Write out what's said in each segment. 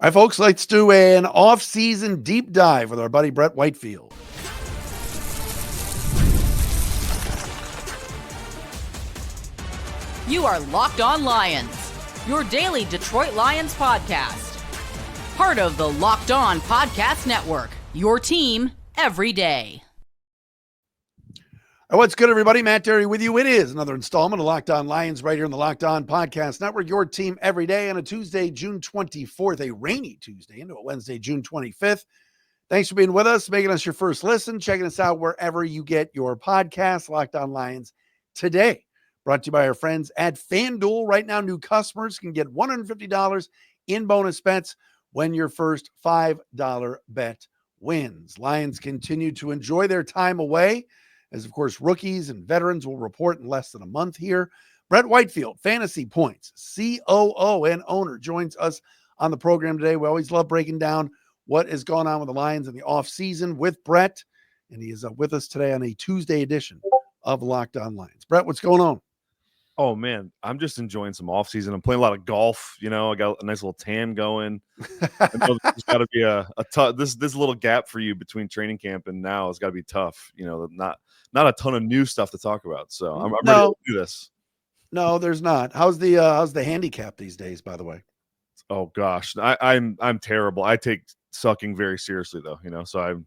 All right, folks, let's do an off-season deep dive with our buddy Brett Whitefield. You are Locked On Lions, your daily Detroit Lions podcast. Part of the Locked On Podcast Network, your team every day. What's good, everybody? Matt Derry with you. It is another installment of Locked On Lions right here in the Locked On Podcast Network, your team every day on a Tuesday, June 24th, a rainy Tuesday into a Wednesday, June 25th. Thanks for being with us, making us your first listen, checking us out wherever you get your podcasts. Locked On Lions today, brought to you by our friends at FanDuel. Right now, new customers can get $150 in bonus bets when your first $5 bet wins. Lions continue to enjoy their time away, as, of course, rookies and veterans will report in less than a month here. Brett Whitefield, Fantasy Points, COO and owner, joins us on the program today. We always love breaking down what is going on with the Lions in the offseason with Brett, and he is with us today on a Tuesday edition of Locked On Lions. Brett, what's going on? Oh, man, I'm just enjoying some offseason. I'm playing a lot of golf. You know, I got a nice little tan going. I know there's got to be a tough this little gap for you between training camp and now. It's got to be tough. You know, not a ton of new stuff to talk about. So I'm ready to do this. No, there's not. How's the handicap these days, by the way? Oh gosh, I'm terrible. I take sucking very seriously though. You know, so I'm,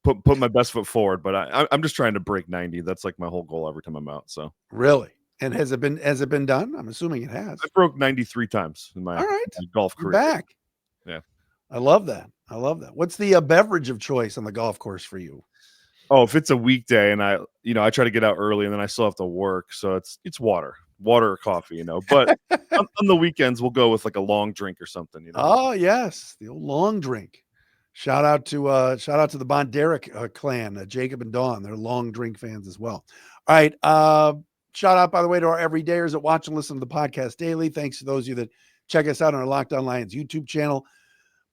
put my best foot forward. But I'm just trying to break 90. That's like my whole goal every time I'm out. So really. And has it been done? I'm assuming it has. I broke 93 times in my golf career. You're back. Yeah. I love that. What's the beverage of choice on the golf course for you? Oh, if it's a weekday and I try to get out early and then I still have to work. So it's water or coffee, but on the weekends we'll go with like a long drink or something, Oh yes. The old long drink. Shout out to the Bonderic clan, Jacob and Dawn. They're long drink fans as well. All right. Shout out, by the way, to our everydayers that watch and listen to the podcast daily. Thanks to those of you that check us out on our Locked On Lions YouTube channel.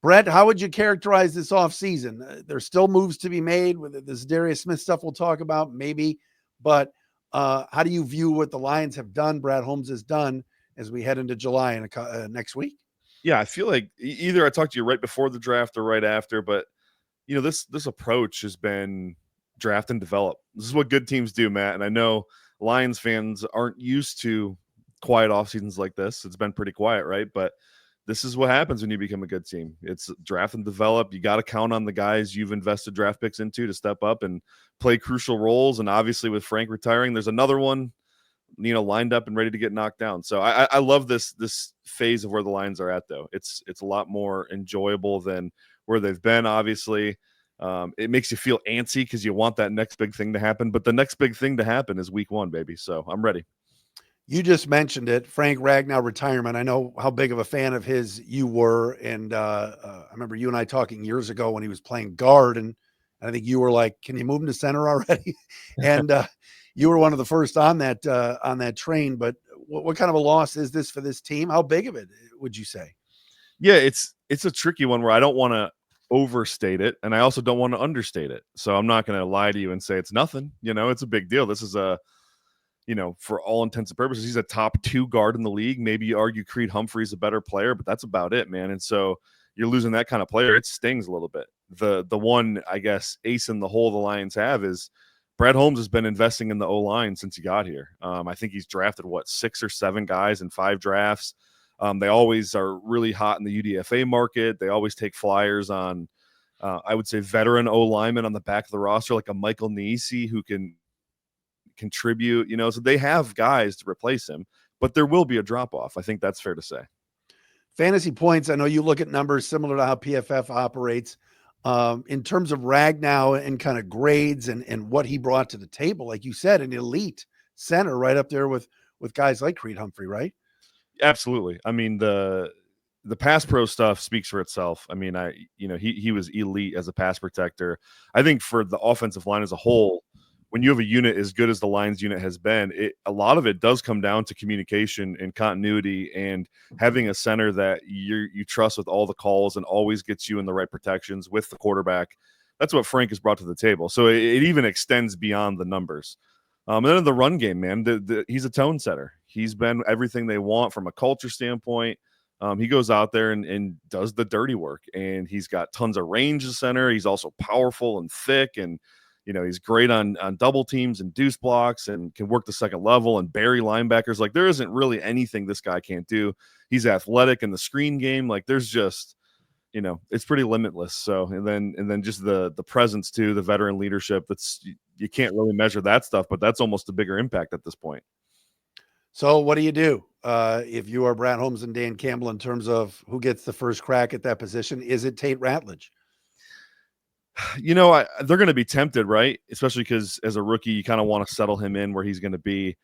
Brett, how would you characterize this offseason? There's still moves to be made with this Darius Smith stuff we'll talk about, maybe. But how do you view what the Lions have done, Brad Holmes has done, as we head into July and next week? Yeah, I feel like either I talked to you right before the draft or right after, but, this approach has been draft and develop. This is what good teams do, Matt. And I know Lions fans aren't used to quiet off seasons like this. It's been pretty quiet, right? But this is what happens when you become a good team. It's draft and develop. You got to count on the guys you've invested draft picks into to step up and play crucial roles. And obviously with Frank retiring, there's another one, lined up and ready to get knocked down. So I love this phase of where the Lions are at, though. It's a lot more enjoyable than where they've been, obviously. It makes you feel antsy because you want that next big thing to happen. But the next big thing to happen is week 1, baby. So I'm ready. You just mentioned it, Frank Ragnow retirement. I know how big of a fan of his you were. And I remember you and I talking years ago when he was playing guard. And I think you were like, can you move him to center already? And you were one of the first on that train. But what kind of a loss is this for this team? How big of it would you say? Yeah, it's a tricky one where I don't want to overstate it, and I also don't want to understate it. So I'm not going to lie to you and say it's nothing. It's a big deal. This is for all intents and purposes, he's a top 2 guard in the league. Maybe you argue Creed Humphrey's a better player, but that's about it, man. And so you're losing that kind of player. It stings a little bit. The one, I guess, ace in the hole the Lions have is Brett Holmes has been investing in the O-line since he got here. I think he's drafted, 6 or 7 guys in 5 drafts. They always are really hot in the UDFA market. They always take flyers on, I would say, veteran O-linemen on the back of the roster, like a Michael Nisi who can contribute, so they have guys to replace him, but there will be a drop-off. I think that's fair to say. Fantasy Points, I know you look at numbers similar to how PFF operates. In terms of Ragnow and kind of grades and what he brought to the table, like you said, an elite center right up there with guys like Creed Humphrey, right? Absolutely. I mean, the pass pro stuff speaks for itself. I mean, he was elite as a pass protector. I think for the offensive line as a whole, when you have a unit as good as the Lions unit has been, a lot of it does come down to communication and continuity and having a center that you trust with all the calls and always gets you in the right protections with the quarterback. That's what Frank has brought to the table. So it even extends beyond the numbers. And then in the run game, man, he's a tone setter. He's been everything they want from a culture standpoint, He goes out there and does the dirty work, and he's got tons of range as center. He's also powerful and thick, and he's great on double teams and deuce blocks, and can work the second level and bury linebackers. Like, there isn't really anything this guy can't do. He's athletic in the screen game. Like, there's just, it's pretty limitless. So, and then just the presence too, the veteran leadership. You can't really measure that stuff, but that's almost a bigger impact at this point. So what do you do if you are Brad Holmes and Dan Campbell in terms of who gets the first crack at that position? Is it Tate Ratledge? They're going to be tempted, right? Especially because as a rookie, you kind of want to settle him in where he's going to be.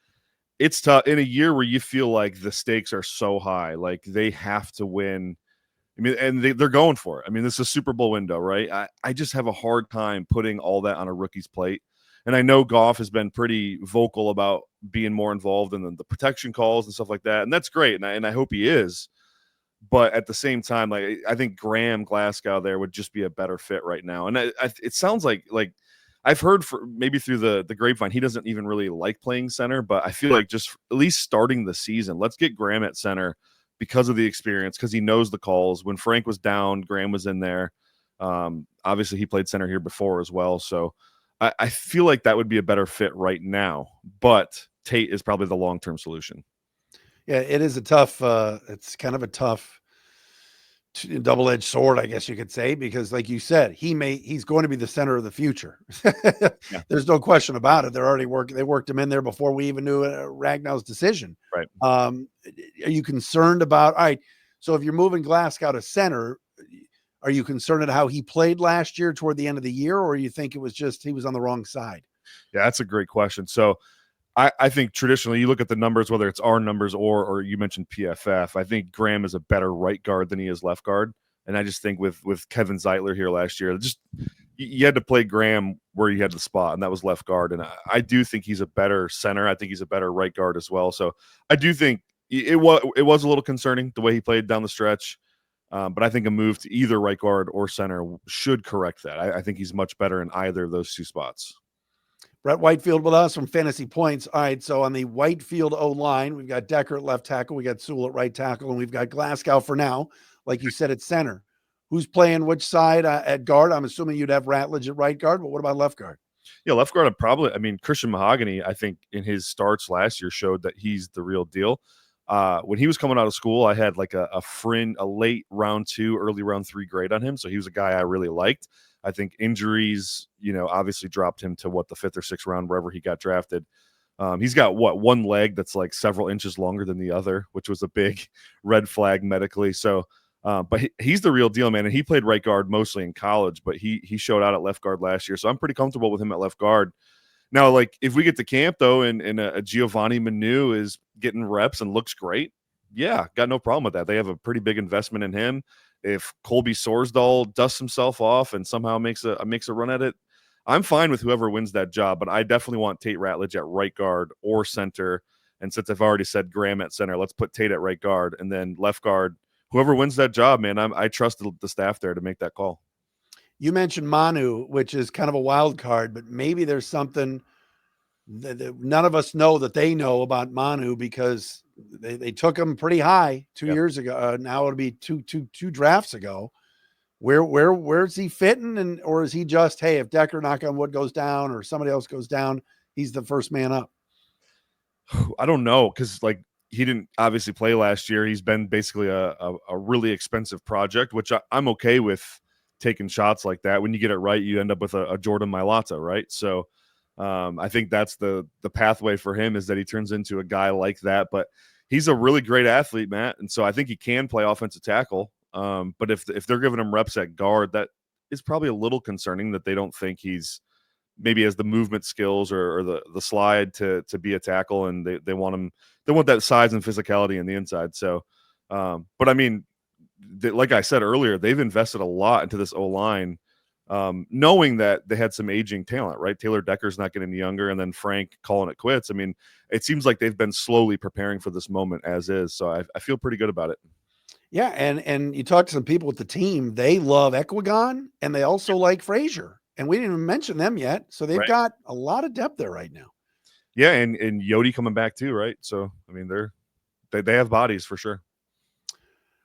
It's tough in a year where you feel like the stakes are so high, like they have to win. I mean, and they're going for it. I mean, this is a Super Bowl window, right? I just have a hard time putting all that on a rookie's plate. And I know Goff has been pretty vocal about being more involved in the protection calls and stuff like that. And that's great. And I hope he is. But at the same time, like, I think Graham Glasgow there would just be a better fit right now. And it sounds like I've heard maybe through the grapevine, he doesn't even really like playing center. But I feel like just at least starting the season, let's get Graham at center because of the experience, because he knows the calls. When Frank was down, Graham was in there. Obviously, he played center here before as well. So I feel like that would be a better fit right now. But Tate is probably the long-term solution. Yeah, it is a tough, it's kind of a tough double-edged sword, I guess you could say, because like you said, he's going to be the center of the future. Yeah. There's no question about it. They worked him in there before we even knew Ragnow's decision. Right. Are you concerned about, all right, so if you're moving Glasgow to center, are you concerned at how he played last year toward the end of the year, or you think it was just he was on the wrong side? Yeah, that's a great question. So I think traditionally you look at the numbers, whether it's our numbers or you mentioned PFF, I think Graham is a better right guard than he is left guard. And I just think with Kevin Zeitler here last year, just you had to play Graham where you had the spot, and that was left guard. And I do think he's a better center. I think he's a better right guard as well. So I do think it was a little concerning the way he played down the stretch. But I think a move to either right guard or center should correct that. I think he's much better in either of those two spots. Brett Whitefield with us from Fantasy Points. All right, so on the Whitefield O-line, we've got Decker at left tackle, we got Sewell at right tackle, and we've got Glasgow for now, like you said, at center. Who's playing which side at guard? I'm assuming you'd have Ratledge at right guard, but what about left guard? Yeah, left guard, Christian Mahogany, I think in his starts last year showed that he's the real deal. When he was coming out of school, I had like a late round 2, early round 3 grade on him. So he was a guy I really liked. I think injuries, obviously dropped him to the 5th or 6th round, wherever he got drafted. He's got one leg that's like several inches longer than the other, which was a big red flag medically. So, but he's the real deal, man. And he played right guard mostly in college, but he showed out at left guard last year. So I'm pretty comfortable with him at left guard. Now, like, if we get to camp though, and a Giovanni Manu is getting reps and looks great, yeah, got no problem with that. They have a pretty big investment in him. If Colby Sorsdahl dusts himself off and somehow makes a run at it, I'm fine with whoever wins that job. But I definitely want Tate Ratledge at right guard or center. And since I've already said Graham at center, let's put Tate at right guard, and then left guard. Whoever wins that job, man, I trust the staff there to make that call. You mentioned Manu, which is kind of a wild card, but maybe there's something that none of us know that they know about Manu, because they took him pretty high 2 years ago. Now it'll be two drafts ago. Where's he fitting? Or is he just, hey, if Decker, knock on wood, goes down or somebody else goes down, he's the first man up? I don't know, because like he didn't obviously play last year. He's been basically a really expensive project, which I'm okay with taking shots like that. When you get it right, you end up with a Jordan Mailata, right? So I think that's the pathway for him, is that he turns into a guy like that. But he's a really great athlete, Matt, and so I think he can play offensive tackle. But if they're giving him reps at guard, that is probably a little concerning, that they don't think he's maybe has the movement skills or the slide to be a tackle, and they want that size and physicality in the inside. So, but I mean, like I said earlier, they've invested a lot into this O-line. Knowing that they had some aging talent, right? Taylor Decker's not getting younger, and then Frank calling it quits. I mean, it seems like they've been slowly preparing for this moment as is. So I feel pretty good about it. Yeah. And you talk to some people with the team, they love Equigon, and they also like Frazier, and we didn't even mention them yet. So they've got a lot of depth there right now. Yeah. And Yodi coming back too, right? So, I mean, they have bodies for sure.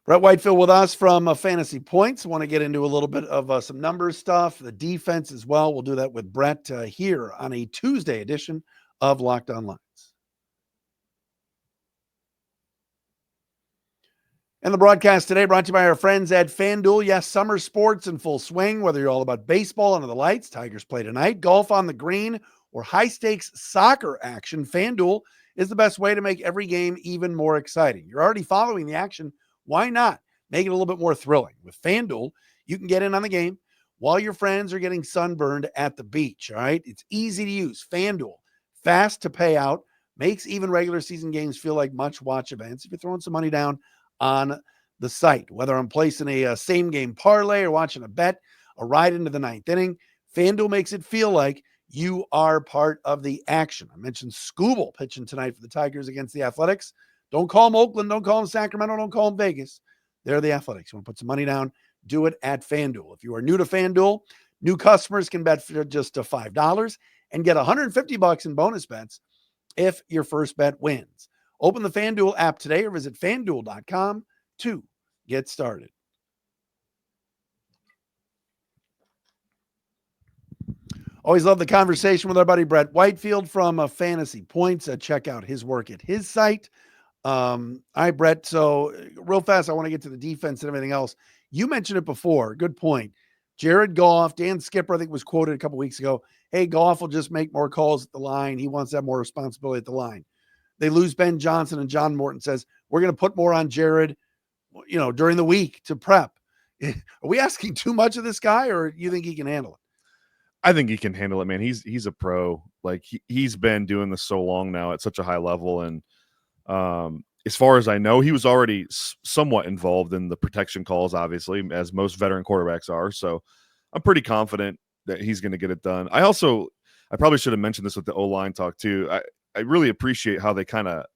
Brett Whitefield with us from Fantasy Points. Want to get into a little bit of some numbers stuff, the defense as well. We'll do that with Brett here on a Tuesday edition of Locked On Lions. And the broadcast today brought to you by our friends at FanDuel. Yes, summer sports in full swing, whether you're all about baseball under the lights, Tigers play tonight, golf on the green, or high-stakes soccer action, FanDuel is the best way to make every game even more exciting. You're already following the action. Why not make it a little bit more thrilling? With FanDuel, you can get in on the game while your friends are getting sunburned at the beach, all right? It's easy to use. FanDuel, fast to pay out, makes even regular season games feel like must-watch events if you're throwing some money down on the site. Whether I'm placing a same-game parlay or watching a bet, a ride into the ninth inning, FanDuel makes it feel like you are part of the action. I mentioned Scooble pitching tonight for the Tigers against the Athletics. Don't call them Oakland. Don't call them Sacramento. Don't call them Vegas. They're the Athletics. You want to put some money down, do it at FanDuel. If you are new to FanDuel, new customers can bet for just $5 and get $150 in bonus bets if your first bet wins. Open the FanDuel app today or visit FanDuel.com to get started. Always love the conversation with our buddy Brett Whitefield from Fantasy Points. Check out his work at his site. All right, Brett. So real fast, I want to get to the defense and everything else. You mentioned it before. Good point. Jared Goff, Dan Skipper, I think, was quoted a couple weeks ago. Hey, Goff will just make more calls at the line. He wants to have more responsibility at the line. They lose Ben Johnson, and John Morton says, we're going to put more on Jared, during the week to prep. Are we asking too much of this guy, or you think he can handle it? I think he can handle it, man. He's a pro. Like he's been doing this so long now at such a high level. And as far as I know, he was already somewhat involved in the protection calls, obviously, as most veteran quarterbacks are. So I'm pretty confident that he's going to get it done. I probably should have mentioned this with the O-line talk too. I really appreciate how they kind of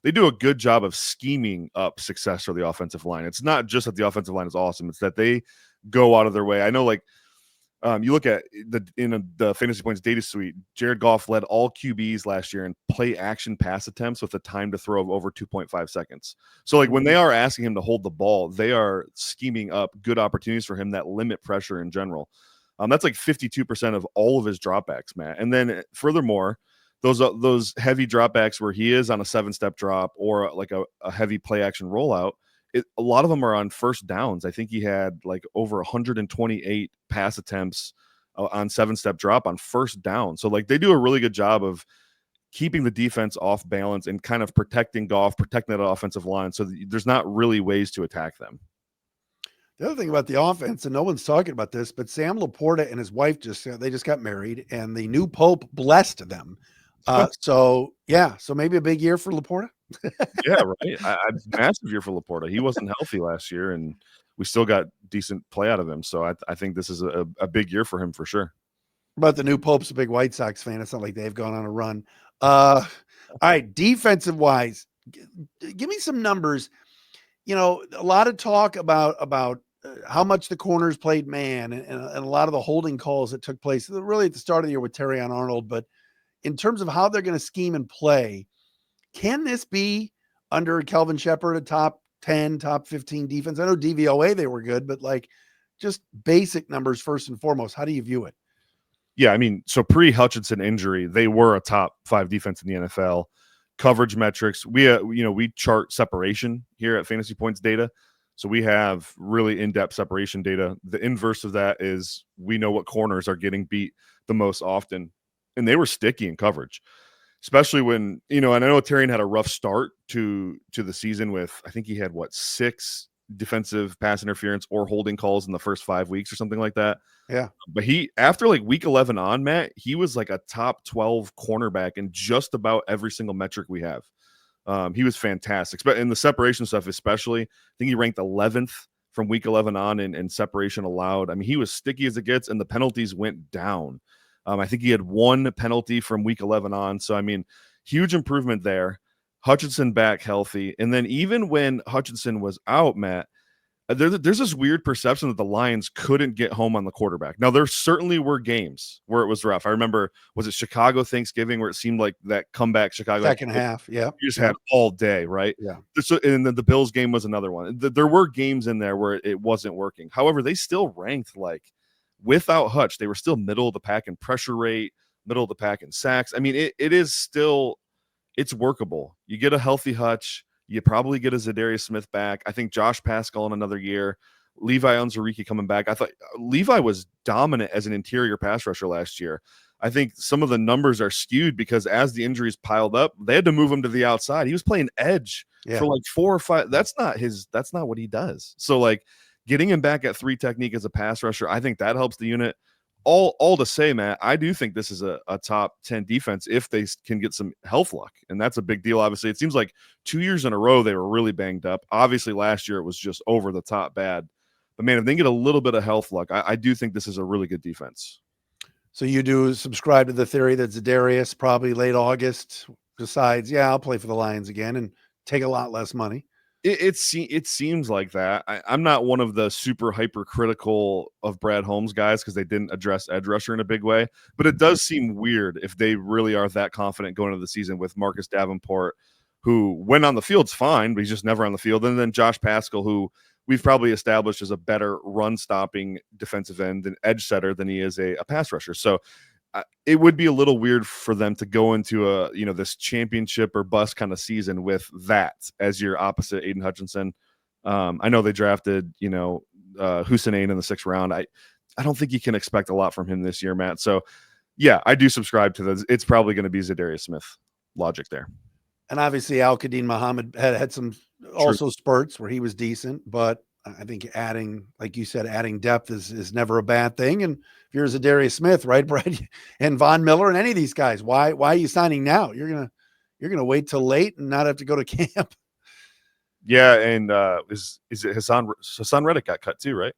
they do a good job of scheming up success for the offensive line. It's not just that the offensive line is awesome. It's that they go out of their way. I know, you look at the Fantasy Points data suite, Jared Goff led all QBs last year in play action pass attempts with a time to throw of over 2.5 seconds. So when they are asking him to hold the ball, they are scheming up good opportunities for him that limit pressure in general. That's 52% of all of his dropbacks, Matt. And then furthermore, those heavy dropbacks where he is on a 7-step drop or a heavy play action rollout, a lot of them are on first downs. I think he had over 128 pass attempts on 7-step drop on first down. So they do a really good job of keeping the defense off balance and kind of protecting Goff, protecting that offensive line. So there's not really ways to attack them. The other thing about the offense, and no one's talking about this, but Sam Laporta and his wife just got married, and the new Pope blessed them. So maybe a big year for Laporta. Yeah, right. I'm massive year for Laporta. He wasn't healthy last year, and we still got decent play out of him. So I think this is a big year for him for sure. But the new Pope's a big White Sox fan. It's not like they've gone on a run. All right, defensive wise, give me some numbers. A lot of talk about how much the corners played man and a lot of the holding calls that took place really at the start of the year with Terrion Arnold. But in terms of how they're going to scheme and play, can this be under Kelvin Shepard a top 10, top 15 defense? I know DVOA, they were good, but just basic numbers first and foremost. How do you view it? Yeah, I mean, so pre-Hutchinson injury, they were a top 5 defense in the NFL. Coverage metrics, we chart separation here at Fantasy Points Data. So we have really in-depth separation data. The inverse of that is we know what corners are getting beat the most often, and they were sticky in coverage, especially when, and I know Terrion had a rough start to the season with, I think he had 6 defensive pass interference or holding calls in the first 5 weeks or something like that. Yeah. But he, after week 11 on, Matt, he was a top 12 cornerback in just about every single metric we have. He was fantastic, but in the separation stuff, especially, I think he ranked 11th from week 11 on in separation allowed. I mean, he was sticky as it gets, and the penalties went down. I think he had 1 penalty from week 11 on. So, I mean, huge improvement there. Hutchinson back healthy. And then even when Hutchinson was out, Matt, there's this weird perception that the Lions couldn't get home on the quarterback. Now, there certainly were games where it was rough. I remember, was it Chicago Thanksgiving where it seemed like that comeback Chicago second half? Yeah, you just had all day, right? Yeah. And then the Bills game was another one. There were games in there where it wasn't working. However, they still ranked like without Hutch. They were still middle of the pack in pressure rate, middle of the pack in sacks. I mean, it is still, it's workable. You get a healthy Hutch. You probably get a Zadarius Smith back. I think Josh Pascal in another year. Levi Onwuzurike coming back. I thought Levi was dominant as an interior pass rusher last year. I think some of the numbers are skewed because as the injuries piled up, they had to move him to the outside. He was playing edge for like 4 or 5. That's not what he does. So like getting him back at 3 technique as a pass rusher, I think that helps the unit. All to say, Matt, I do think this is a top 10 defense if they can get some health luck. And that's a big deal. Obviously, it seems like 2 years in a row they were really banged up. Obviously, last year it was just over the top bad. But, man, if they get a little bit of health luck, I do think this is a really good defense. So you do subscribe to the theory that Zadarius probably late August decides, I'll play for the Lions again and take a lot less money. It seems like that. I'm not one of the super hypercritical of Brad Holmes guys because they didn't address edge rusher in a big way. But it does seem weird if they really are that confident going into the season with Marcus Davenport, who when on the field's fine, but he's just never on the field. And then Josh Pascal, who we've probably established as a better run-stopping defensive end and edge setter than he is a pass rusher. So it would be a little weird for them to go into this championship or bust kind of season with that as your opposite Aiden Hutchinson. I know they drafted, Hussein in the 6th round. I don't think you can expect a lot from him this year, Matt. So yeah, I do subscribe to this. It's probably going to be Zadarius Smith logic there. And obviously Al-Qadim Muhammad had some also spurts where he was decent, but I think adding, like you said, adding depth is never a bad thing. And if you're Zadarius Smith, right, Brett, and Von Miller and any of these guys, why are you signing now? You're gonna wait till late and not have to go to camp. Yeah, and is it Hassan Reddick got cut too, right?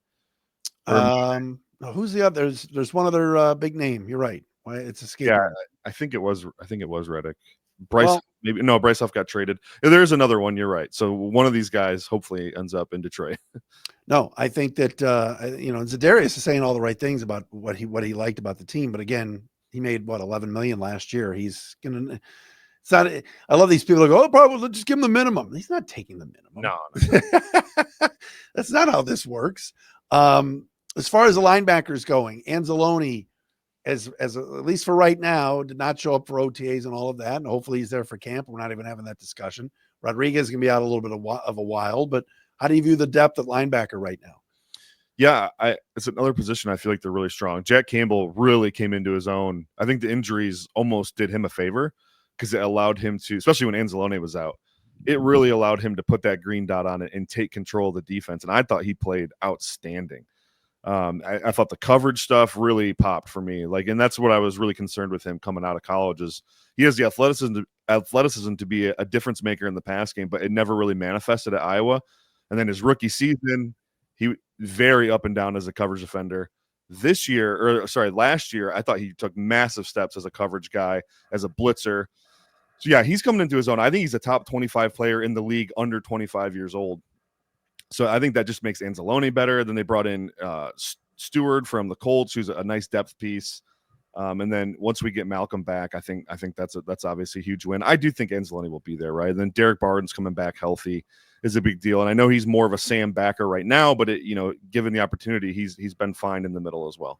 Who's the other? There's one other big name. You're right. Why it's escaping. Yeah, I think it was Reddick. Bryce, Bryce Huff got traded. There's another one. You're right. So one of these guys hopefully ends up in Detroit. No, I think that Zadarius is saying all the right things about what he liked about the team, but again, he made $11 million last year. He's gonna. It's not. I love these people who go, probably just give him the minimum. He's not taking the minimum. No. That's not how this works. As far as the linebackers going, Anzalone, as at least for right now, did not show up for OTAs and all of that, and hopefully he's there for camp. We're not even having that discussion. Rodriguez is going to be out a little bit of a while, but how do you view the depth at linebacker right now? Yeah, it's another position I feel like they're really strong. Jack Campbell really came into his own. I think the injuries almost did him a favor because it allowed him to, especially when Anzalone was out, it really allowed him to put that green dot on it and take control of the defense. And I thought he played outstanding. I thought the coverage stuff really popped for me. And that's what I was really concerned with him coming out of college is he has the athleticism to be a difference maker in the pass game, but it never really manifested at Iowa. And then his rookie season, he very up and down as a coverage defender. Last year, I thought he took massive steps as a coverage guy, as a blitzer. So yeah, he's coming into his own. I think he's a top 25 player in the league under 25 years old. So I think that just makes Anzalone better. Then they brought in Stewart from the Colts, who's a nice depth piece. And then once we get Malcolm back, I think that's obviously a huge win. I do think Anzalone will be there, right? And then Derek Barnes coming back healthy is a big deal. And I know he's more of a Sam backer right now, but given the opportunity, he's been fine in the middle as well.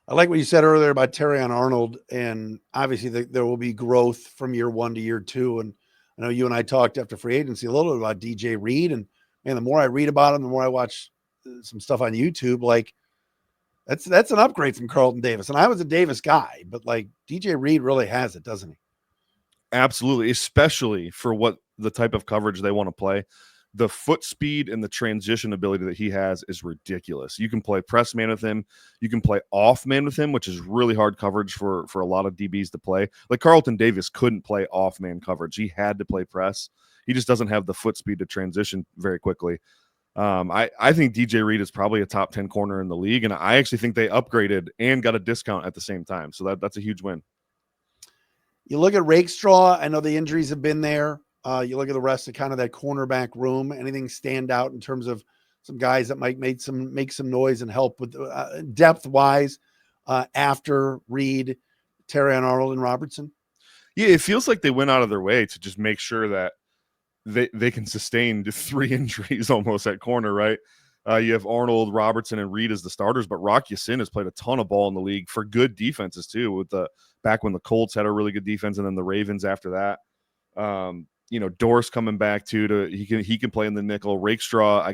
I like what you said earlier about Terrion Arnold, and obviously there will be growth from year 1 to year 2. And I know you and I talked after free agency a little bit about DJ Reed, and man, the more I read about him, the more I watch some stuff on YouTube. That's an upgrade from Carlton Davis, and I was a Davis guy, but DJ Reed really has it, doesn't he? Absolutely, especially for what the type of coverage they want to play. The foot speed and the transition ability that he has is ridiculous. You can play press man with him. You can play off man with him, which is really hard coverage for a lot of DBs to play. Like Carlton Davis couldn't play off man coverage. He had to play press. He just doesn't have the foot speed to transition very quickly. I think DJ Reed is probably a top 10 corner in the league, and I actually think they upgraded and got a discount at the same time. So that's a huge win. You look at Rakestraw. I know the injuries have been there. You look at the rest of kind of that cornerback room. Anything stand out in terms of some guys that might make some noise and help with depth wise after Reed, Terrion Arnold, and Robertson? Yeah, it feels like they went out of their way to just make sure that they can sustain 3 injuries almost at corner, right? You have Arnold, Robertson, and Reed as the starters, but Rock Ya-Sin has played a ton of ball in the league for good defenses too. With back when the Colts had a really good defense, and then the Ravens after that. Dorse coming back too. He can play in the nickel. Rakestraw,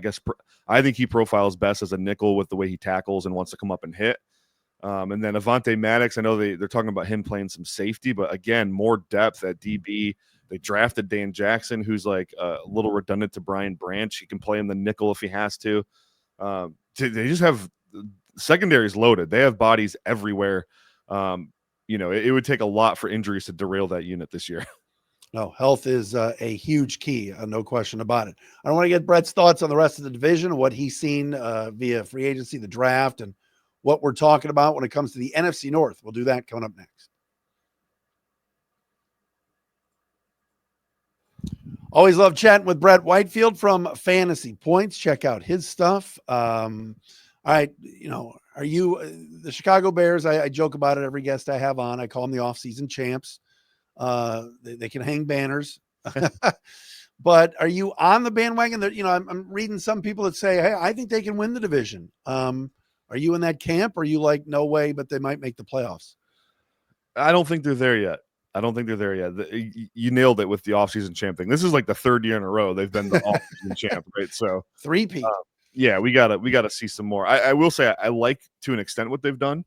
I think he profiles best as a nickel with the way he tackles and wants to come up and hit. And then Avante Maddox, I know they're talking about him playing some safety, but again, more depth at DB. They drafted Dan Jackson, who's like a little redundant to Brian Branch. He can play in the nickel if he has to. They just have secondaries loaded. They have bodies everywhere. It would take a lot for injuries to derail that unit this year. No, health is a huge key, no question about it. I want to get Brett's thoughts on the rest of the division, what he's seen via free agency, the draft, and what we're talking about when it comes to the NFC North. We'll do that coming up next. Always love chatting with Brett Whitefield from Fantasy Points. Check out his stuff. All right, are you the Chicago Bears? I joke about it every guest I have on. I call them the offseason champs. They can hang banners. But are you on the bandwagon that, I'm reading some people that say, hey, I think they can win the division. Are you in that camp? Or are you like, no way, but they might make the playoffs? I don't think they're there yet. You nailed it with the offseason champ thing. This is like the 3rd year in a row they've been the offseason champ, right? So 3-peat. Yeah, we gotta see some more. I will say I like to an extent what they've done.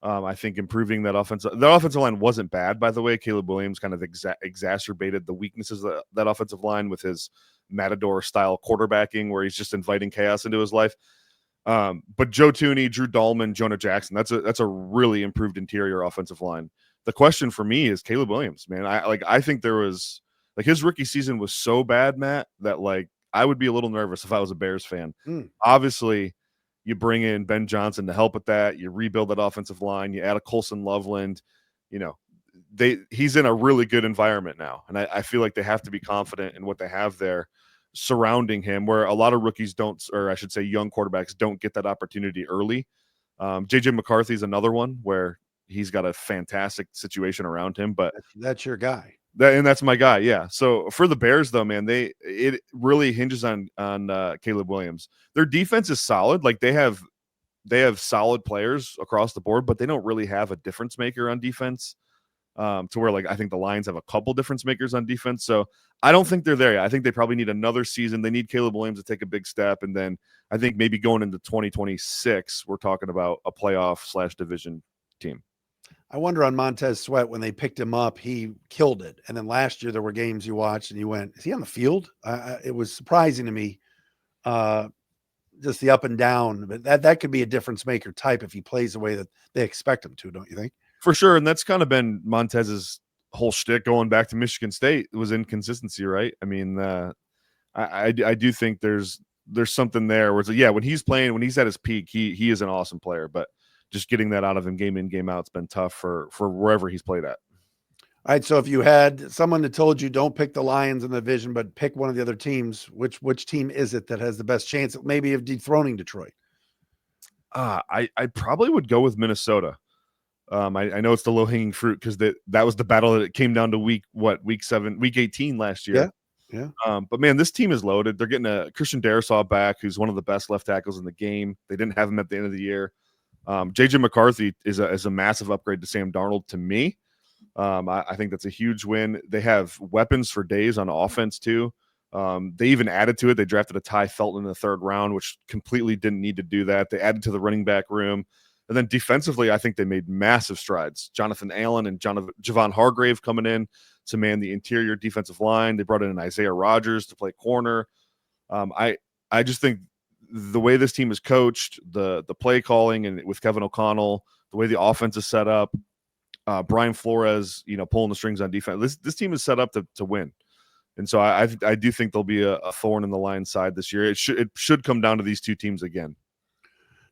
I think improving that offensive line wasn't bad, by the way. Caleb Williams kind of exacerbated the weaknesses of that offensive line with his Matador style quarterbacking, where he's just inviting chaos into his life. But Joe Thuney, Drew Dahlman, Jonah Jackson, that's a really improved interior offensive line. The question for me is Caleb Williams, man. I think there was his rookie season was so bad, Matt, that I would be a little nervous if I was a Bears fan. Obviously, you bring in Ben Johnson to help with that. You rebuild that offensive line. You add a Colson Loveland. He's in a really good environment now, and I feel like they have to be confident in what they have there surrounding him, where a lot of rookies don't, or I should say young quarterbacks don't get that opportunity early. JJ McCarthy is another one where he's got a fantastic situation around him, but that's your guy. That's my guy. Yeah. So for the Bears though, man, it really hinges on Caleb Williams. Their defense is solid. They have solid players across the board, but they don't really have a difference maker on defense. To where I think the Lions have a couple difference makers on defense. So I don't think they're there yet. I think they probably need another season. They need Caleb Williams to take a big step. And then I think maybe going into 2026, we're talking about a playoff/division team. I wonder on Montez Sweat, when they picked him up, he killed it. And then last year there were games you watched and you went, is he on the field? It was surprising to me. Just the up and down, but that could be a difference maker type if he plays the way that they expect him to, don't you think? For sure, and that's kind of been Montez's whole shtick going back to Michigan State. It was inconsistency, right? I mean, I do think there's something there where it's when he's playing, when he's at his peak, he is an awesome player, but just getting that out of him game in, game out, it's been tough for wherever he's played at. All right, so if you had someone that told you don't pick the Lions in the division, but pick one of the other teams, which team is it that has the best chance maybe of dethroning Detroit? I probably would go with Minnesota. I know it's the low-hanging fruit because that was the battle that it came down to week 18 last year. Yeah. But man, this team is loaded. They're getting a Christian Darrisaw back, who's one of the best left tackles in the game. They didn't have him at the end of the year. JJ McCarthy is a massive upgrade to Sam Darnold to me. I think that's a huge win. They have weapons for days on offense too. They even added to it. They drafted a Ty Felton in the 3rd round, which completely didn't need to do that. They added to the running back room. And then defensively, I think they made massive strides. Jonathan Allen and Javon Hargrave coming in to man the interior defensive line. They brought in Isaiah Rodgers to play corner. I just think the way this team is coached, the play calling, and with Kevin O'Connell, the way the offense is set up, Brian Flores, pulling the strings on defense. This team is set up to win. And so I do think there'll be a thorn in the Lions side this year. It should come down to these two teams again.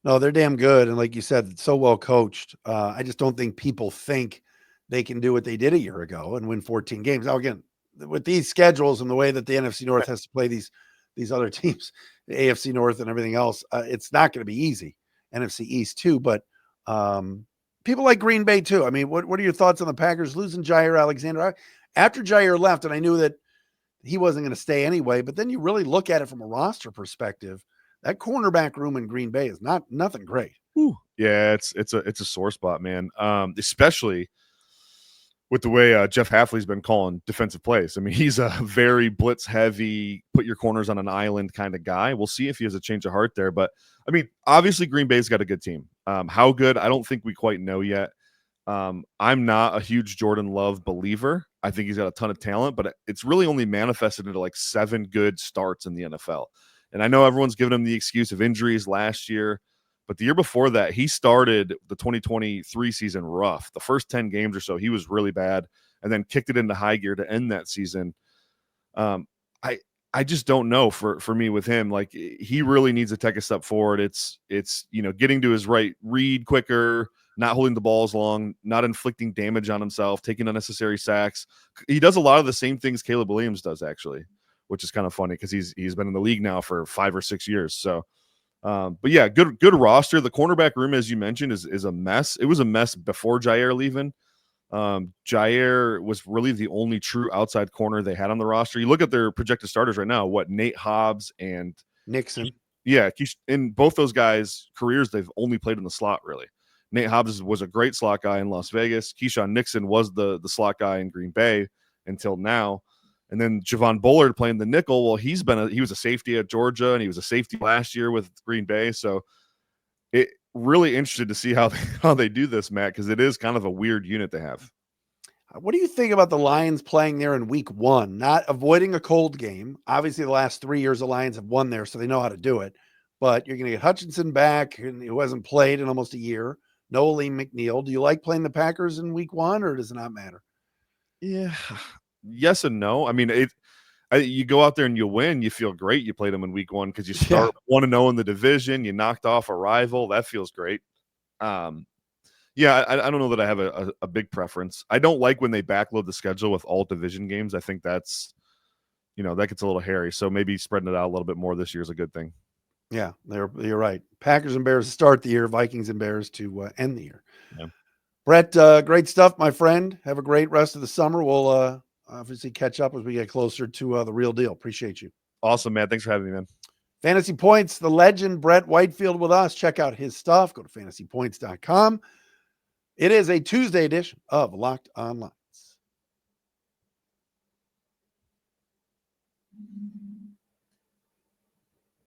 No, they're damn good. And like you said, so well coached. I just don't think people think they can do what they did a year ago and win 14 games. Now, again, with these schedules and the way that the NFC North has to play these these other teams, the AFC North and everything else. It's not going to be easy. NFC East too, but people like Green Bay too. I mean, what are your thoughts on the Packers losing Jair Alexander? After Jair left, and I knew that he wasn't going to stay anyway, but then you really look at it from a roster perspective, that cornerback room in Green Bay is nothing great. Ooh. Yeah, it's a sore spot, man. Especially with the way Jeff Hafley's been calling defensive plays. I mean, he's a very blitz heavy, put your corners on an island kind of guy. We'll see if he has a change of heart there. But I mean, obviously Green Bay's got a good team. How good? I don't think we quite know yet. I'm not a huge Jordan Love believer. I think he's got a ton of talent, but it's really only manifested into like 7 good starts in the NFL. And I know everyone's giving him the excuse of injuries last year, but the year before that, he started the 2023 season rough. The first 10 games or so, he was really bad, and then kicked it into high gear to end that season. I just don't know for me with him. Like, he really needs to take a step forward. It's getting to his right read quicker, not holding the ball as long, not inflicting damage on himself, taking unnecessary sacks. He does a lot of the same things Caleb Williams does, actually, which is kind of funny because he's been in the league now for 5 or 6 years. So, but yeah, good roster. The cornerback room, as you mentioned, is a mess. It was a mess before Jair leaving. Jair was really the only true outside corner they had on the roster. You look at their projected starters right now, Nate Hobbs and Nixon. Yeah, in both those guys' careers, they've only played in the slot, really. Nate Hobbs was a great slot guy in Las Vegas. Keyshawn Nixon was the slot guy in Green Bay until now. And then Javon Bullard playing the nickel. Well, he was a safety at Georgia, and he was a safety last year with Green Bay. So it really interested to see how they do this, Matt, because it is kind of a weird unit to have. What do you think about the Lions playing there in week 1, not avoiding a cold game? Obviously, the last 3 years, the Lions have won there, so they know how to do it. But you're going to get Hutchinson back, who hasn't played in almost a year. No Lee McNeil. Do you like playing the Packers in week 1, or does it not matter? Yeah. Yes and no. I mean, you go out there and you win, you feel great. You played them in week 1 because you start 1-0 in the division. You knocked off a rival. That feels great. Yeah, I don't know that I have a big preference. I don't like when they backload the schedule with all division games. I think that's, that gets a little hairy. So maybe spreading it out a little bit more this year is a good thing. Yeah, you're right. Packers and Bears to start the year, Vikings and Bears to end the year. Yeah. Brett, great stuff, my friend. Have a great rest of the summer. We'll obviously catch up as we get closer to the real deal. Appreciate you. Awesome, man. Thanks for having me, man. Fantasy Points, the legend Brett Whitefield with us. Check out his stuff. Go to fantasypoints.com. It is a Tuesday edition of Locked On Lions.